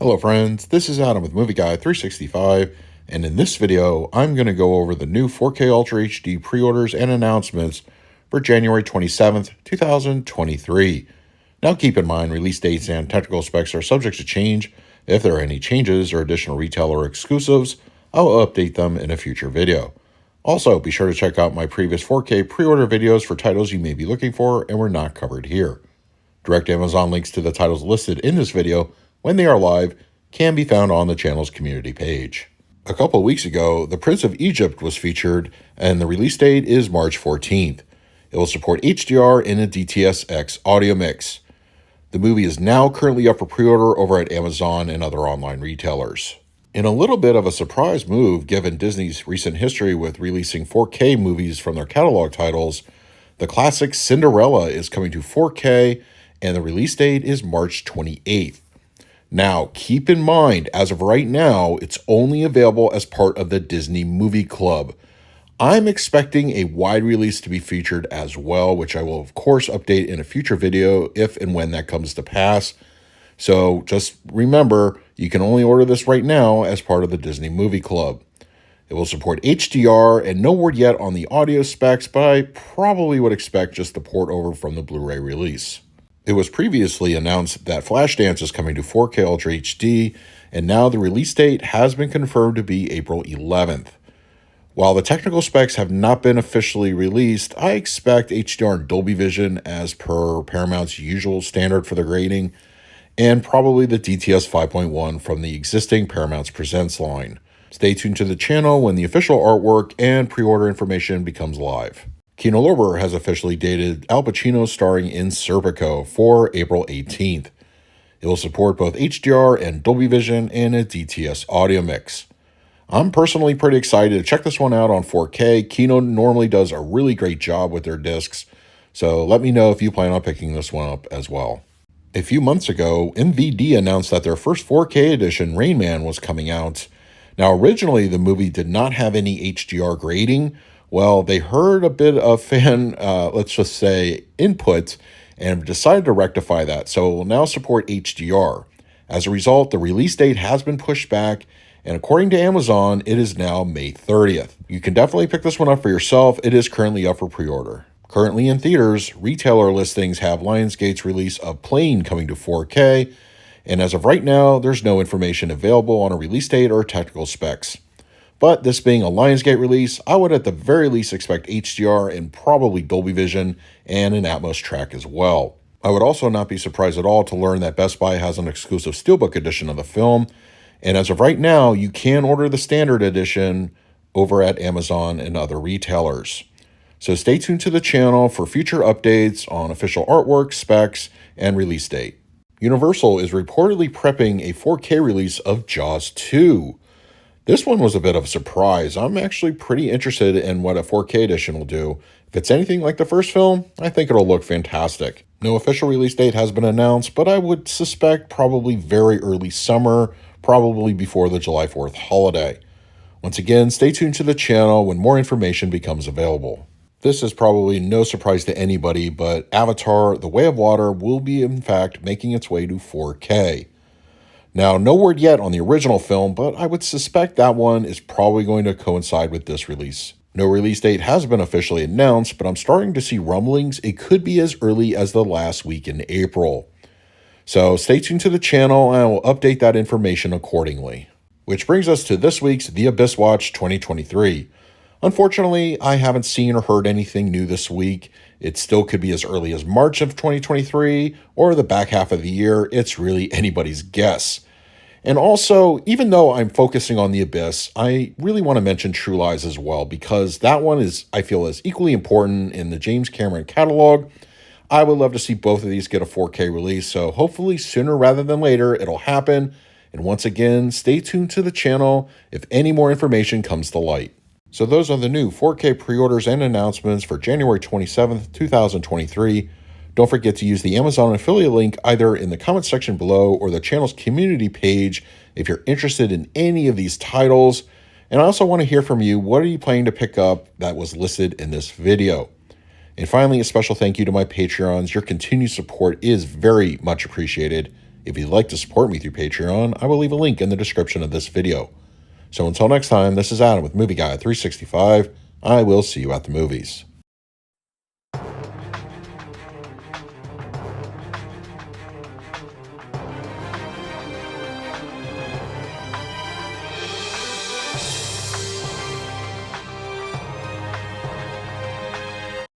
Hello friends, this is Adam with Movie Guy 365, and in this video, I'm going to go over the new 4K Ultra HD pre-orders and announcements for January 27th, 2023. Now keep in mind, release dates and technical specs are subject to change. If there are any changes or additional retailer exclusives, I'll update them in a future video. Also, be sure to check out my previous 4K pre-order videos for titles you may be looking for and were not covered here. Direct Amazon links to the titles listed in this video when they are live can be found on the channel's community page. A couple of weeks ago, The Prince of Egypt was featured, and the release date is March 14th. It will support HDR and a DTS:X audio mix. The movie is now currently up for pre-order over at Amazon and other online retailers. In a little bit of a surprise move, given Disney's recent history with releasing 4K movies from their catalog titles, the classic Cinderella is coming to 4K, and the release date is March 28th. Now, keep in mind, as of right now, it's only available as part of the Disney Movie Club. I'm expecting a wide release to be featured as well, which I will, of course, update in a future video if and when that comes to pass. So just remember, you can only order this right now as part of the Disney Movie Club. It will support HDR, and no word yet on the audio specs, but I probably would expect just the port over from the Blu-ray release. It was previously announced that Flashdance is coming to 4K Ultra HD, and now the release date has been confirmed to be April 11th. While the technical specs have not been officially released, I expect HDR and Dolby Vision as per Paramount's usual standard for the grading, and probably the DTS 5.1 from the existing Paramount's Presents line. Stay tuned to the channel when the official artwork and pre-order information becomes live. Kino Lorber has officially dated Al Pacino starring in Serpico for April 18th. It will support both HDR and Dolby Vision and a DTS audio mix. I'm personally pretty excited to check this one out on 4K. Kino normally does a really great job with their discs, so let me know if you plan on picking this one up as well. A few months ago, MVD announced that their first 4K edition, Rainman, was coming out. Now, originally, the movie did not have any HDR grading. Well, they heard a bit of fan, let's just say, input and decided to rectify that, so it will now support HDR. As a result, the release date has been pushed back, and according to Amazon, it is now May 30th. You can definitely pick this one up for yourself. It is currently up for pre-order. Currently in theaters, retailer listings have Lionsgate's release of Plane coming to 4K, and as of right now, there's no information available on a release date or technical specs. But this being a Lionsgate release, I would at the very least expect HDR and probably Dolby Vision and an Atmos track as well. I would also not be surprised at all to learn that Best Buy has an exclusive Steelbook edition of the film, and as of right now, you can order the standard edition over at Amazon and other retailers. So stay tuned to the channel for future updates on official artwork, specs, and release date. Universal is reportedly prepping a 4K release of Jaws 2. This one was a bit of a surprise. I'm actually pretty interested in what a 4K edition will do. If it's anything like the first film, I think it'll look fantastic. No official release date has been announced, but I would suspect probably very early summer, probably before the July 4th holiday. Once again, stay tuned to the channel when more information becomes available. This is probably no surprise to anybody, but Avatar: The Way of Water will be in fact making its way to 4K. Now, no word yet on the original film, but I would suspect that one is probably going to coincide with this release. No release date has been officially announced, but I'm starting to see rumblings it could be as early as the last week in April. So stay tuned to the channel and I will update that information accordingly. Which brings us to this week's The Abyss Watch 2023. Unfortunately, I haven't seen or heard anything new this week. It still could be as early as March of 2023 or the back half of the year. It's really anybody's guess. And also, even though I'm focusing on The Abyss, I really want to mention True Lies as well, because that one is, I feel, is equally important in the James Cameron catalog. I would love to see both of these get a 4K release, so hopefully sooner rather than later it'll happen. And once again, stay tuned to the channel if any more information comes to light. So those are the new 4K pre-orders and announcements for January 27th, 2023. Don't forget to use the Amazon affiliate link either in the comment section below or the channel's community page if you're interested in any of these titles. And I also want to hear from you. What are you planning to pick up that was listed in this video? And finally, a special thank you to my Patreons. Your continued support is very much appreciated. If you'd like to support me through Patreon, I will leave a link in the description of this video. So until next time, this is Adam with Movie Guy 365. I will see you at the movies.